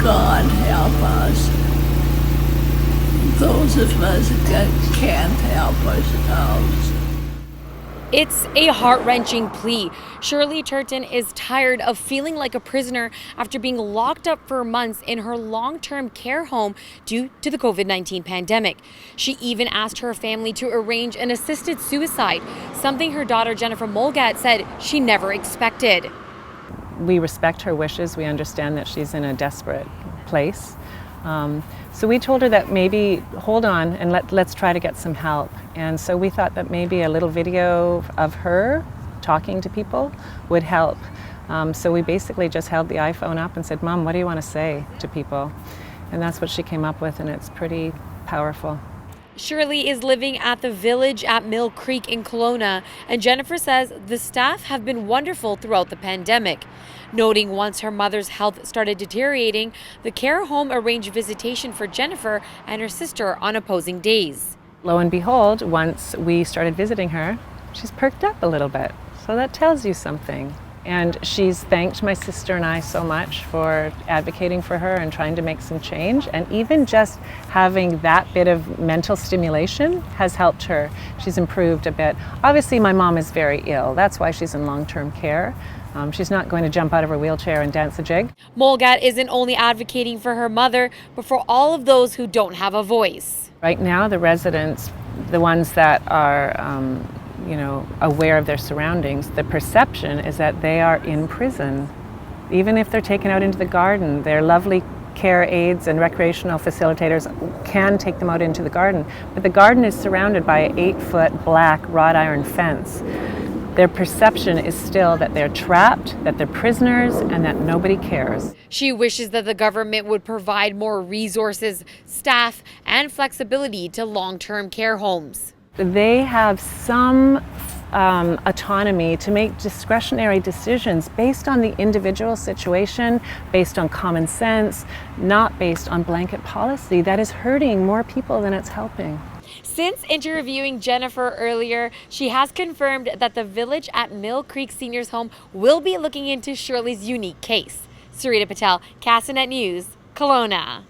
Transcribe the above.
God help us. Those of us that can't help ourselves. It's a heart-wrenching plea. Shirley Turton is tired of feeling like a prisoner after being locked up for months in her long-term care home due to the COVID-19 pandemic. She even asked her family to arrange an assisted suicide, something her daughter Jennifer Molgat said she never expected. We respect her wishes. We understand that she's in a desperate place. So we told her that maybe hold on and let's try to get some help. And so we thought that maybe a little video of her talking to people would help. So we basically just held the iPhone up and said, "Mom, what do you want to say to people?" And that's what she came up with, and it's pretty powerful. Shirley is living at the Village at Mill Creek in Kelowna, and Jennifer says the staff have been wonderful throughout the pandemic. Noting once her mother's health started deteriorating, the care home arranged visitation for Jennifer and her sister on opposing days. Lo and behold, once we started visiting her, she's perked up a little bit. So that tells you something. And she's thanked my sister and I so much for advocating for her and trying to make some change. And even just having that bit of mental stimulation has helped her. She's improved a bit. Obviously, my mom is very ill. That's why she's in long-term care. She's not going to jump out of her wheelchair and dance a jig. Molgat isn't only advocating for her mother, but for all of those who don't have a voice. Right now, the residents, the ones that are aware of their surroundings, the perception is that they are in prison. Even if they're taken out into the garden, their lovely care aides and recreational facilitators can take them out into the garden. But the garden is surrounded by an 8-foot black wrought iron fence. Their perception is still that they're trapped, that they're prisoners, and that nobody cares. She wishes that the government would provide more resources, staff, and flexibility to long-term care homes. They have some autonomy to make discretionary decisions based on the individual situation, based on common sense, not based on blanket policy that is hurting more people than it's helping. Since interviewing Jennifer earlier, she has confirmed that the Village at Mill Creek Seniors Home will be looking into Shirley's unique case. Sarita Patel, Castanet News, Kelowna.